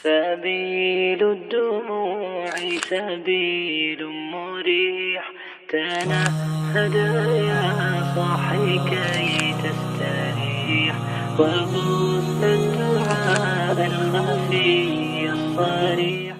سبيل الدموع سبيل مريح تنهد يا صاحي كي تستريح وبث الدعاء الخفي الصريح.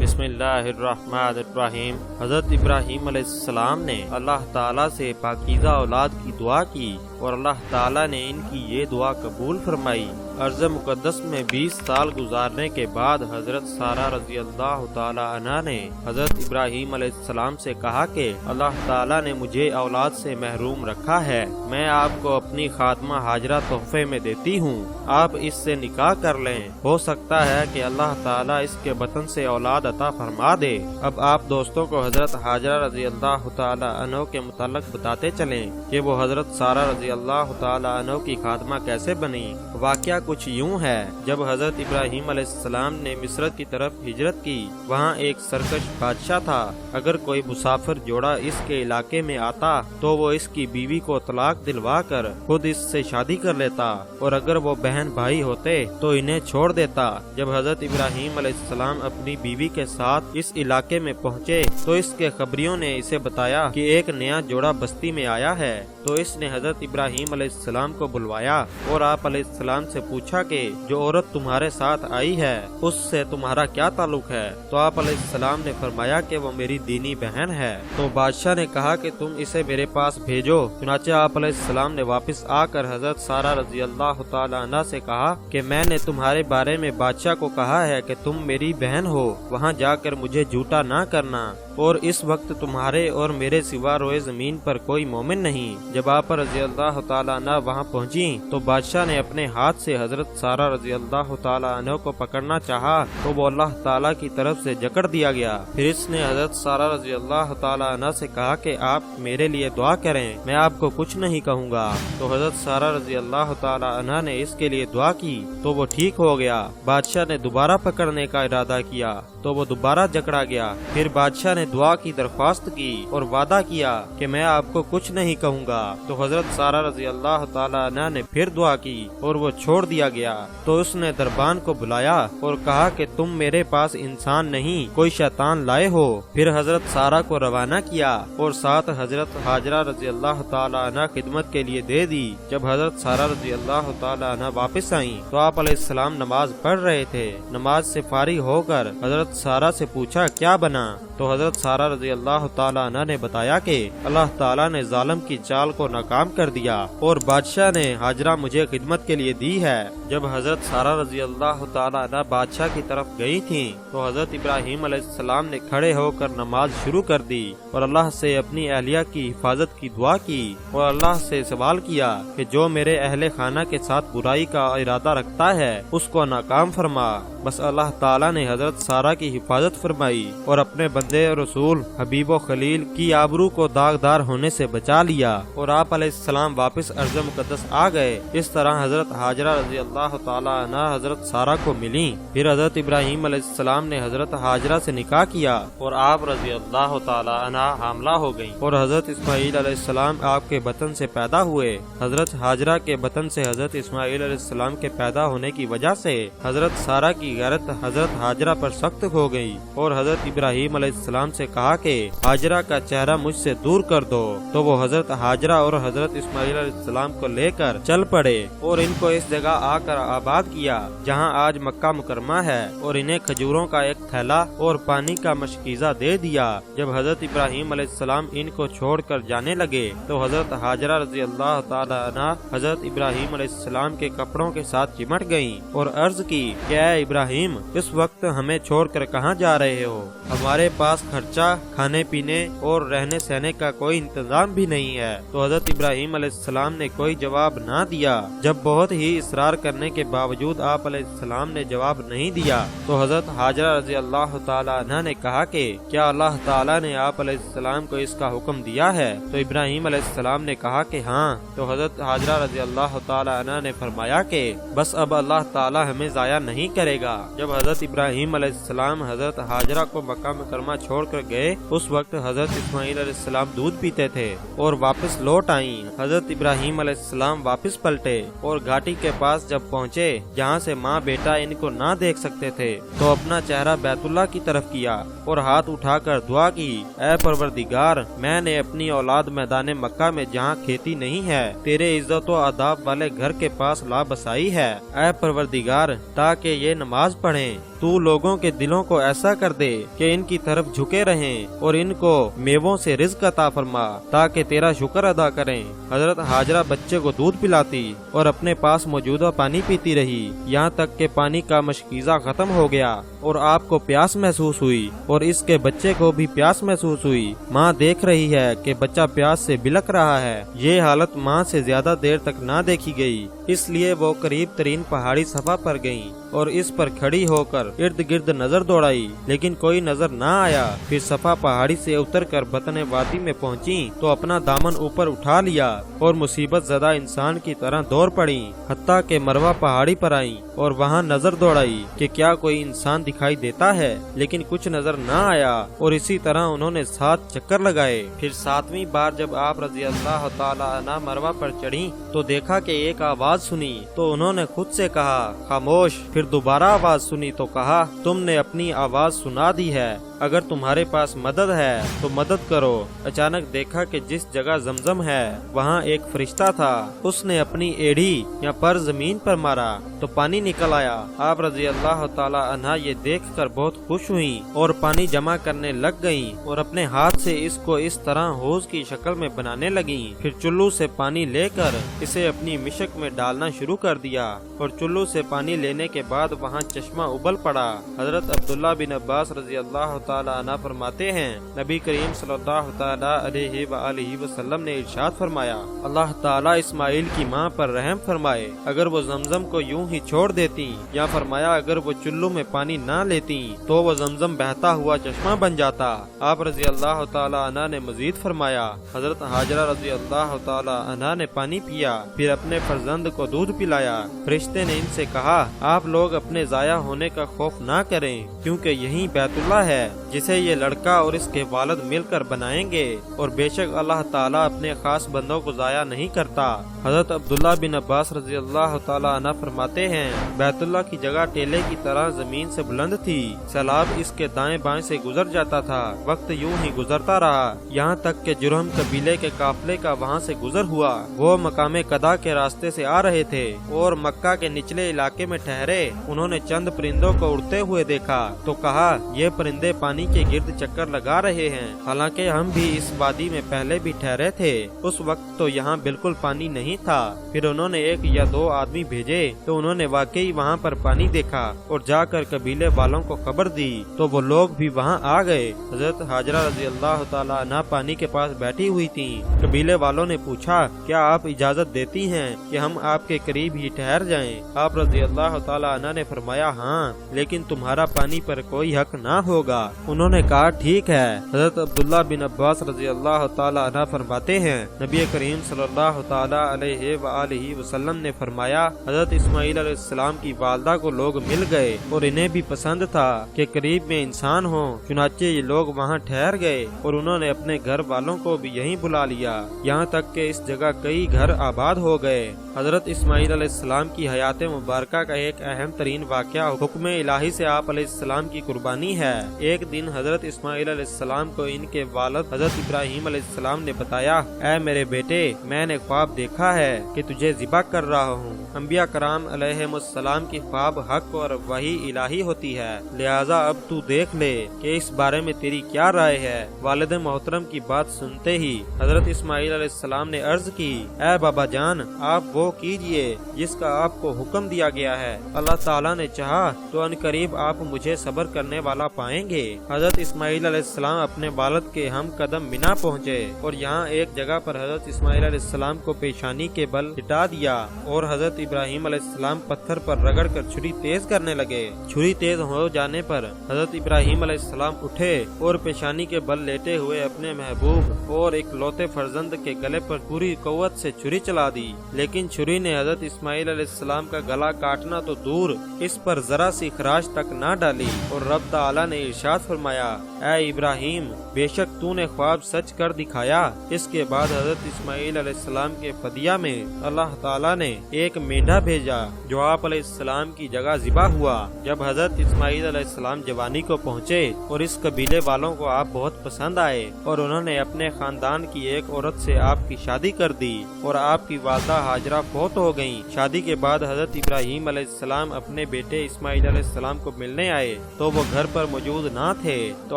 بسم اللہ الرحمن الرحیم. حضرت ابراہیم علیہ السلام نے اللہ تعالیٰ سے پاکیزہ اولاد کی دعا کی اور اللہ تعالیٰ نے ان کی یہ دعا قبول فرمائی. ارض مقدس میں 20 سال گزارنے کے بعد حضرت سارہ رضی اللہ تعالی عنہ نے حضرت ابراہیم علیہ السلام سے کہا کہ اللہ تعالیٰ نے مجھے اولاد سے محروم رکھا ہے، میں آپ کو اپنی خادمہ ہاجرہ تحفے میں دیتی ہوں، آپ اس سے نکاح کر لیں، ہو سکتا ہے کہ اللہ تعالیٰ اس کے بطن سے اولاد عطا فرما دے. اب آپ دوستوں کو حضرت ہاجرہ رضی اللہ تعالی عنہ کے متعلق بتاتے چلیں کہ وہ حضرت سارہ رضی اللہ تعالی عنہ کی خادمہ کیسے بنی. واقعہ کچھ یوں ہے، جب حضرت ابراہیم علیہ السلام نے مصر کی طرف ہجرت کی، وہاں ایک سرکش بادشاہ تھا. اگر کوئی مسافر جوڑا اس کے علاقے میں آتا تو وہ اس کی بیوی کو طلاق دلوا کر خود اس سے شادی کر لیتا، اور اگر وہ بہن بھائی ہوتے تو انہیں چھوڑ دیتا. جب حضرت ابراہیم علیہ السلام اپنی بیوی کے ساتھ اس علاقے میں پہنچے تو اس کے خبریوں نے اسے بتایا کہ ایک نیا جوڑا بستی میں آیا ہے. تو اس نے حضرت ابراہیم علیہ السلام کو بلوایا اور آپ علیہ السلام سے پوچھا کہ جو عورت تمہارے ساتھ آئی ہے اس سے تمہارا کیا تعلق ہے؟ تو آپ علیہ السلام نے فرمایا کہ وہ میری دینی بہن ہے. تو بادشاہ نے کہا کہ تم اسے میرے پاس بھیجو. چنانچہ آپ علیہ السلام نے واپس آ کر حضرت سارہ رضی اللہ تعالی عنہ سے کہا کہ میں نے تمہارے بارے میں بادشاہ کو کہا ہے کہ تم میری بہن ہو، وہاں جا کر مجھے جھوٹا نہ کرنا، اور اس وقت تمہارے اور میرے سوا روئے زمین پر کوئی مومن نہیں. جب آپ رضی اللہ تعالیٰ عنہ وہاں پہنچی تو بادشاہ نے اپنے ہاتھ سے حضرت سارہ رضی اللہ تعالیٰ عنہ کو پکڑنا چاہا تو وہ اللہ تعالیٰ کی طرف سے جکڑ دیا گیا. پھر اس نے حضرت سارہ رضی اللہ تعالیٰ عنہ سے کہا کہ آپ میرے لیے دعا کریں، میں آپ کو کچھ نہیں کہوں گا. تو حضرت سارہ رضی اللہ تعالیٰ عنہ نے اس کے لیے دعا کی تو وہ ٹھیک ہو گیا. بادشاہ نے دوبارہ پکڑنے کا ارادہ کیا تو وہ دوبارہ جکڑا گیا. پھر بادشاہ نے دعا کی درخواست کی اور وعدہ کیا کہ میں آپ کو کچھ نہیں کہوں گا. تو حضرت سارہ رضی اللہ تعالی عنہ نے پھر دعا کی اور وہ چھوڑ دیا گیا. تو اس نے دربان کو بلایا اور کہا کہ تم میرے پاس انسان نہیں کوئی شیطان لائے ہو. پھر حضرت سارہ کو روانہ کیا اور ساتھ حضرت ہاجرہ رضی اللہ تعالی عنہ خدمت کے لیے دے دی. جب حضرت سارہ رضی اللہ تعالی عنہ واپس آئیں تو آپ علیہ السلام نماز پڑھ رہے تھے. نماز سے فارغ ہو کر حضرت سارہ سے پوچھا کیا بنا؟ تو حضرت سارہ رضی اللہ تعالی عنہ نے بتایا کہ اللہ تعالیٰ نے ظالم کی چال کو ناکام کر دیا اور بادشاہ نے ہاجرہ مجھے خدمت کے لیے دی ہے. جب حضرت سارہ رضی اللہ تعالی عنہ بادشاہ کی طرف گئی تھیں تو حضرت ابراہیم علیہ السلام نے کھڑے ہو کر نماز شروع کر دی اور اللہ سے اپنی اہلیہ کی حفاظت کی دعا کی اور اللہ سے سوال کیا کہ جو میرے اہل خانہ کے ساتھ برائی کا ارادہ رکھتا ہے اس کو ناکام فرما. بس اللہ تعالیٰ نے حضرت سارہ کی حفاظت فرمائی اور اپنے بندے رسول حبیب و خلیل کی آبرو کو داغدار ہونے سے بچا لیا اور آپ علیہ السلام واپس ارض مقدس آ گئے. اس طرح حضرت ہاجرہ رضی اللہ تعالی عنہ حضرت سارہ کو ملی. پھر حضرت ابراہیم علیہ السلام نے حضرت ہاجرہ سے نکاح کیا اور آپ رضی اللہ تعالی عنہ حاملہ ہو گئیں اور حضرت اسماعیل علیہ السلام آپ کے بطن سے پیدا ہوئے. حضرت ہاجرہ کے بطن سے حضرت اسماعیل علیہ السلام کے پیدا ہونے کی وجہ سے حضرت سارہ کی غیرت حضرت ہاجرہ پر سخت ہو گئی اور حضرت ابراہیم علیہ السلام سے کہا کہ ہاجرہ کا چہرہ مجھ سے دور کر دو. تو وہ حضرت ہاجرہ اور حضرت اسماعیل علیہ السلام کو لے کر چل پڑے اور ان کو اس جگہ آ کر آباد کیا جہاں آج مکہ مکرمہ ہے اور انہیں کھجوروں کا ایک تھیلا اور پانی کا مشکیزہ دے دیا. جب حضرت ابراہیم علیہ السلام ان کو چھوڑ کر جانے لگے تو حضرت ہاجرہ رضی اللہ تعالی عنہ حضرت ابراہیم علیہ السلام کے کپڑوں کے ساتھ چمٹ گئیں اور عرض کی کہ اے ابراہیم اس وقت ہمیں چھوڑ کر کہاں جا رہے ہو؟ ہمارے پاس خرچہ، کھانے پینے اور رہنے سہنے کا کوئی انتظام بھی نہیں ہے. تو حضرت ابراہیم علیہ السلام نے کوئی جواب نہ دیا. جب بہت ہی اصرار کرنے کے باوجود آپ علیہ السلام نے جواب نہیں دیا تو حضرت ہاجرہ رضی اللہ تعالی عنہ نے کہا کہ کیا اللہ تعالیٰ نے آپ علیہ السلام کو اس کا حکم دیا ہے؟ تو ابراہیم علیہ السلام نے کہا کہ ہاں. تو حضرت ہاجرہ رضی اللہ تعالی عنہ نے فرمایا کہ بس اب اللہ تعالیٰ ہمیں ضائع نہیں کرے گا. جب حضرت ابراہیم علیہ السلام حضرت ہاجرہ کو مکہ مکرمہ چھوڑ کر گئے اس وقت حضرت اسماعیل علیہ السلام دودھ پیتے تھے اور واپس لوٹ آئیں. حضرت ابراہیم علیہ السلام واپس پلٹے اور گھاٹی کے پاس पास जब पहुँचे जहाँ से माँ बेटा इनको ना देख सकते थे, तो अपना चेहरा बैतुल्लाह की तरफ किया और हाथ उठाकर दुआ की, ऐ परवरदिगार, मैंने अपनी औलाद मैदान मक्का में जहाँ खेती नहीं है तेरे इज्जत व आदाब वाले घर के पास ला बसाई है। ऐ परवरदिगार, ताकि ये नमाज पढ़ें, तू लोगों के दिलों को ऐसा कर दे कि इनकी तरफ झुके रहें और इनको मेवों से रिज़्क अता फरमा ताकि तेरा शुक्र अदा करें। हजरत हाजरा बच्चे को दूध पिलाती और अपने पास मौजूदा पानी पीती रही, यहाँ तक कि पानी का मशकीज़ा खत्म हो गया और आपको प्यास महसूस हुई और इसके बच्चे को भी प्यास महसूस हुई। माँ देख रही है कि बच्चा प्यास से बिलख रहा है। ये हालत माँ से ज्यादा देर तक ना देखी गई, इसलिए वो करीब तरीन पहाड़ी सफा पर गईं और इस पर खड़ी होकर इर्द गिर्द नजर दौड़ाई, लेकिन कोई नजर ना आया। फिर सफा पहाड़ी से उतरकर बतने वादी में पहुंची तो अपना दामन ऊपर उठा लिया और मुसीबत ज़दा इंसान की तरह दौड़ पड़ी, हत्ता के मरवा पहाड़ी पर आई और वहां नजर दौड़ाई कि क्या कोई इंसान दिखाई देता है, लेकिन कुछ नजर ना आया और इसी तरह उन्होंने 7 चक्कर लगाए। फिर 7वीं बार जब आप रजी अल्लाह ताला अन्हा मरवा पर चढ़ी तो देखा कि एक आवाज सुनी, तो उन्होंने खुद से कहा खामोश। फिर दोबारा आवाज सुनी तो कहा तुमने अपनी आवाज सुना दी है, अगर तुम्हारे पास मदद है तो मदद करो। अचानक देखा कि जिस जगह जमजम है वहाँ एक फरिश्ता था, उसने अपनी एड़ी या पर जमीन पर मारा तो पानी निकल आया। आप रजी अल्लाह ताला अन्हा ये देखकर बहुत खुश हुई और पानी जमा करने लग गईं और अपने हाथ से इसको इस तरह हौज की शक्ल में बनाने लगी। फिर चुल्लू से पानी लेकर इसे अपनी मिशक में डालना शुरू कर दिया और चुल्लू से पानी लेने के बाद वहाँ चश्मा उबल पड़ा। हजरत अब्दुल्ला बिन अब्बास रजी अल्लाह ताला अन्हा फरमाते हैं, नबी करीम सल्लल्लाहु ताला अलैहि व आलिहि वसल्लम ने इरशाद फरमाया, अल्लाह ताला इस्माइल की माँ पर रहम फरमाए, अगर वो जमजम को यूं ही छोड़ देती, या फरमाया अगर वो चुल्लू में पानी ना लेती तो वो जमजम बहता हुआ चश्मा बन जाता। आप रजी अल्लाह ताला अन्हा ने मजीद फरमाया, हजरत हाजरा रजी अल्लाह ताला अन्हा ने पानी पिया, फिर अपने फर्जंद को दूध पिलाया। फरिश्ते ने इनसे कहा, आप लोग अपने जाया होने का खौफ ना करें, क्योंकि यही बैतुल्लाह है जिसे ये लड़का और इसके वालिद मिलकर बनाएंगे और बेशक अल्लाह ताला अपने खास बंदों को जाया नहीं करता। हजरत अब्दुल्ला बिन अब्बास रजी अल्लाह ताला अन्हा फरमाते हैं, बैतुल्लाह की जगह टेले की तरह जमीन से बुलंद थी, सैलाब इसके दाएं बाएं से गुजर जाता था। वक्त यूं ही गुजरता रहा, यहाँ तक कि जुरहम कबीले के काफले का वहाँ से गुजर हुआ। वो मकामे कदा के रास्ते से आ रहे थे और मक्का के निचले इलाके में ठहरे। उन्होंने चंद परिंदों को उड़ते हुए देखा तो कहा, ये परिंदे पानी के गिर्द चक्कर लगा रहे हैं, हालांकि हम भी इस वादी में पहले भी ठहरे थे, उस वक्त तो यहाँ बिल्कुल पानी नहीं था। फिर उन्होंने 1 या 2 आदमी भेजे तो उन्होंने वाकई वहाँ पर पानी देखा और जाकर कबीले वालों को खबर दी तो वो लोग भी वहाँ आ गए। हजरत हाजरा रजी अल्लाह ताला अन्हा पानी के पास बैठी हुई थी। कबीले वालों ने पूछा, क्या आप इजाजत देती हैं कि हम आपके करीब ही ठहर जाएं? आप रजी अल्लाह ताला अन्हा ने फरमाया, हाँ, लेकिन तुम्हारा पानी पर कोई हक ना होगा। उन्होंने कहा, ठीक है। हजरत अब्दुल्ला बिन अब्बास रजी अल्लाह ताला अन्हा फरमाते हैं, नबी करीम सल्लल्लाहु ताला अलैहि व आलिहि वसल्लम ने फरमाया, हजरत इस्माइल अलैहिस्सलाम की वालदा को लोग मिल गए और इन्हें भी पसंद था कि करीब में इंसान हो, चुनाचे ये लोग वहाँ ठहर गए और उन्होंने अपने घर वालों को भी यहीं बुला लिया, यहाँ तक कि इस जगह कई घर आबाद हो गए। हजरत इस्माइल अलैहिस्सलाम की हयात मुबारका का एक अहम तरीन वाक़या हुक्म इलाही से आप अलैहिस्सलाम की कुर्बानी है। एक दिन हजरत इस्माइल अलैहिस्सलाम को इनके वालिद हजरत इब्राहिम अलैहिस्सलाम ने बताया, ऐ मेरे बेटे, मैंने ख्वाब देखा है कि तुझे ज़िबा कर रहा हूँ। अंबिया कराम अलैहिमुस्सलाम की ख्वाब हक और वही इलाही होती है, लिहाजा अब तू देख ले कि इस बारे में तेरी क्या राय है। वालिद मोहतरम की बात सुनते ही हजरत इस्माइल अलैहिस्सलाम ने अर्ज की, ऐ बाबा जान, आप वो कीजिए जिसका आपको हुक्म दिया गया है। अल्लाह ताला ने चाहा तो अनकरीब आप मुझे सब्र करने वाला पाएंगे। हजरत इस्माइल अलैहिस्सलाम अपने वालिद के हम कदम मिना पहुँचे और यहाँ एक जगह पर हजरत इस्माइल अलैहिस्सलाम को पेशानी के बल लिटा दिया और हजरत इब्राहिम अलैहिस्सलाम पत्थर पर रगड़ कर छुरी तेज करने लगे। छुरी तेज हो जाने पर हजरत इब्राहिम अलैहिस्सलाम उठे और पेशानी के बल लेटे हुए अपने महबूब और एक लौते फर्जंद के गले पर पूरी कुव्वत से छुरी चला दी, लेकिन छुरी ने हजरत इस्माइल अलैहिस्सलाम का गला काटना तो दूर, इस पर जरा सी खराश तक ना डाली और रब ताला ने इरशाद फरमाया, ऐ इब्राहिम, बेशक तूने ख्वाब सच कर दिखाया। इसके बाद हजरत इस्माइल अलैहिस्सलाम के फदिया में अल्लाह ताला ने एक मेंढा भेजा जो आप अलैहिस्सलाम की जगह ज़िबा हुआ। जब हजरत इस्माइल अलैहिस्सलाम जवानी को पहुँचे और इस कबीले वालों को आप बहुत पसंद आए और उन्होंने अपने खानदान की एक औरत से आपकी शादी कर दी और आपकी वालदा हाजरा फौत हो गयी। शादी के बाद हजरत इब्राहिम अलैहिस्सलाम अपने बेटे इस्माइल अलैहिस्सलाम को मिलने आए तो वो घर पर मौजूद ना थे। तो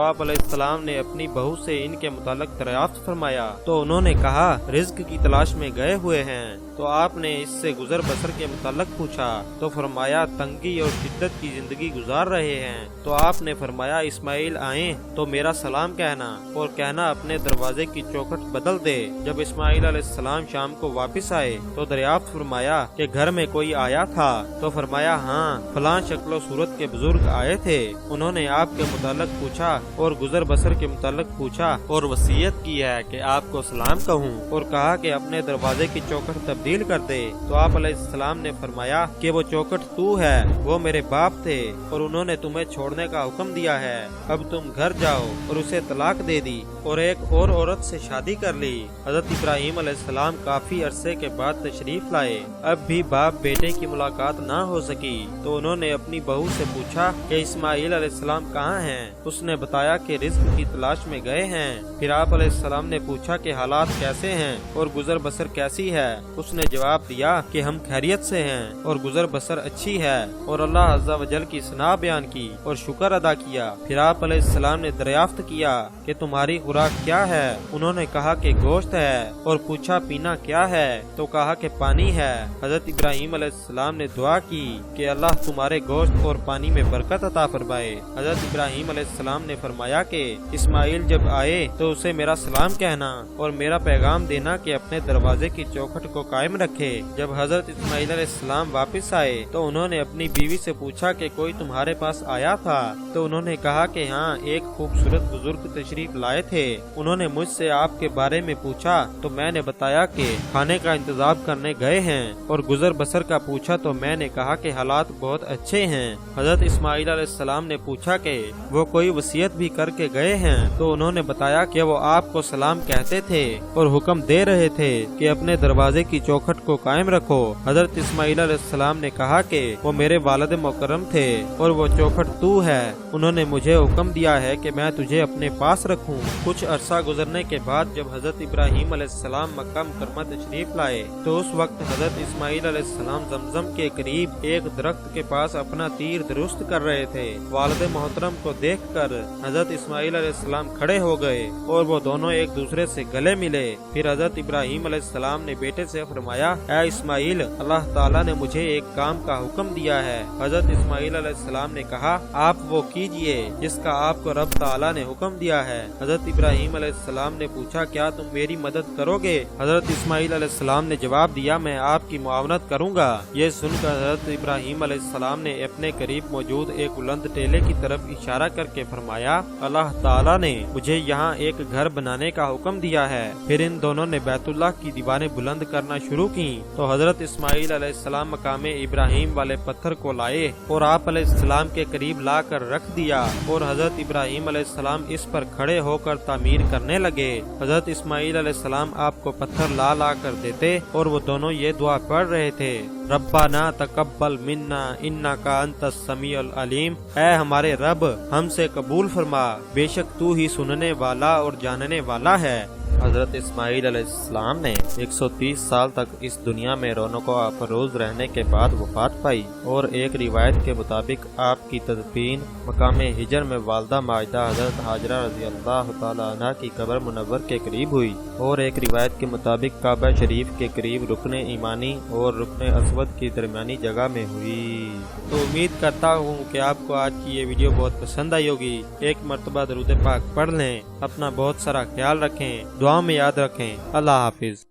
आप अलैहिस्सलाम ने अपनी बहू से इनके मुताल्लिक दरियाफ्त फरमाया तो उन्होंने कहा, रिज्क की तलाश में गए हुए हैं। तो आपने इससे गुजर बसर के मुताल्लिक पूछा तो फरमाया, तंगी और शिद्दत की जिंदगी गुजार रहे हैं। तो आपने फरमाया, इस्माइल आए तो मेरा सलाम कहना और कहना अपने दरवाजे की चौखट बदल दे। जब इस्माइल अलैहिस्सलाम शाम को वापस आए तो दरियाफ्त फरमाया कि घर में कोई आया था। तो फरमाया, हाँ, फलां शक्लो सूरत के बुजुर्ग आए थे। उन्होंने आपके मुताल्लिक पूछा और गुजर बसर के मुताल्लिक पूछा और वसीयत की है कि आपको सलाम कहूँ और कहा कि अपने दरवाजे की चौखट तब्दील कर दे। तो आप अलैहिस्सलाम ने फरमाया कि वो चौखट तू है, वो मेरे बाप थे और उन्होंने तुम्हें छोड़ने का हुक्म दिया है। अब तुम घर जाओ और उसे तलाक दे दी और एक और औरत से शादी कर ली। हजरत इब्राहिम अलैहिस्सलाम काफी अरसे के बाद तशरीफ लाए। अब भी बाप बेटे की मुलाकात ना हो सकी तो उन्होंने अपनी बहू से पूछा कि इस्माइल अलैहिस्सलाम कहाँ हैं। उसने बताया कि रिज्क की तलाश में गए हैं। फिर आप अलैहिस्सलाम ने पूछा कि हालात कैसे हैं और गुजर बसर कैसी है। उसने जवाब दिया कि हम खैरियत से हैं और गुजर बसर अच्छी है और अल्लाह अज़्ज़ा वजल की सना बयान की और शुक्र अदा किया। फिर आप अलैहिस्सलाम ने दरियाफ्त किया कि तुम्हारी खुराक क्या है। उन्होंने कहा कि गोश्त है और पूछा पीना क्या है। तो कहा कि पानी है। हजरत इब्राहिम अलैहिस्सलाम ने दुआ की कि अल्लाह तुम्हारे गोश्त और पानी में बरकत अता फरमाए। हजरत इब्राहिम अलैहिस्सलाम ने फरमाया कि इस्माइल जब आए तो उसे मेरा सलाम कहना और मेरा पैगाम देना कि अपने दरवाजे की चौखट को कायम रखे। जब हजरत इस्माइल अलैहिस्सलाम वापस आए तो उन्होंने अपनी बीवी से पूछा कि कोई तुम्हारे पास आया था। तो उन्होंने कहा कि हाँ, एक खूबसूरत बुजुर्ग तशरीफ लाए थे। उन्होंने मुझसे आपके बारे में पूछा तो मैंने बताया कि खाने का इंतजाम करने गए हैं और गुजर बसर का पूछा तो मैंने कहा कि हालात बहुत अच्छे हैं। हजरत इस्माइल अलैहिस्सलाम ने पूछा कि वो कोई वसीयत भी करके गए हैं। तो उन्होंने बताया कि वो आपको सलाम कहते थे और हुक्म दे रहे थे कि अपने दरवाजे की चौखट को कायम रखो। हजरत इस्माइल अलैहिस्सलाम ने कहा कि वो मेरे वालिद मुकर्रम थे और वो चौखट तू है। उन्होंने मुझे हुक्म दिया है कि मैं तुझे अपने पास रखूं। कुछ अरसा गुजरने के बाद जब हजरत इब्राहिम अलैहिस्सलाम मक्का मुकर्रमा तशरीफ लाए तो उस वक्त हजरत इस्माइल अलैहिस्सलाम जमजम के करीब एक दरख्त के पास अपना तीर दुरुस्त कर रहे थे। वालिद मोहतरम को देखकर हजरत इस्माइल अलैहिस्सलाम खड़े हो गए और वो दोनों एक दूसरे से गले मिले। फिर हजरत इब्राहिम अलैहिस्सलाम ने बेटे से फरमाया, ऐ इस्माइल, अल्लाह ताला ने मुझे एक काम का हुक्म दिया है। हजरत इस्माइल अलैहिस्सलाम ने कहा, आप वो कीजिए जिसका आपको रब ताला ने हुक्म दिया है। हजरत इब्राहिम अलैहिस्सलाम ने पूछा, क्या तुम मेरी मदद करोगे? हजरत इस्माइल अलैहिस्सलाम ने जवाब दिया, मैं आपकी मुआवनत करूंगा। ये सुनकर हजरत इब्राहिम अलैहिस्सलाम ने अपने करीब मौजूद एक बुलंद टेले की तरफ इशारा करके फरमाया, अल्लाह ताला ने मुझे यहाँ एक घर बनाने का हुक्म दिया है। फिर इन दोनों ने बैतुल्लाह की दीवारें बुलंद करना शुरू की। तो हजरत इस्माइल अलैहिस्सलाम मकामे इब्राहिम वाले पत्थर को लाए और आप अलैहिस्सलाम के करीब ला कर रख दिया और हजरत इब्राहिम अलैहिस्सलाम इस पर खड़े होकर तामीर करने लगे। हजरत इस्माइल अलैहिस्सलाम आपको पत्थर ला ला कर देते और वो दोनों ये दुआ पढ़ रहे थे, रब्बाना तकब्बल मिन्ना इन्नका अंतस समीउल अलीम। ऐ हमारे रब, हमसे कबूल फरमा, बेशक तू ही सुनने वाला और जानने वाला है। हजरत इस्माइल अलैहिस्सलाम ने 130 साल तक इस दुनिया में रौनक अफरोज रहने के बाद वफात पाई और एक रिवायत के मुताबिक आपकी तदफीन मकाम हिजर में वालदा माजिदा हजरत हाजरा रज़ी अल्लाह तआला अन्हा की कब्र मुनव्वर के करीब हुई और एक रिवायत के मुताबिक काबा शरीफ के करीब रुकने ईमानी और रुकने असवद की दरमियानी जगह में हुई। तो उम्मीद करता हूँ कि आपको आज की ये वीडियो बहुत पसंद आई होगी। एक मरतबा दरूद पाक पढ़ लें, अपना बहुत सारा ख्याल रखें, दुआ में याद रखें। अल्लाह हाफिज।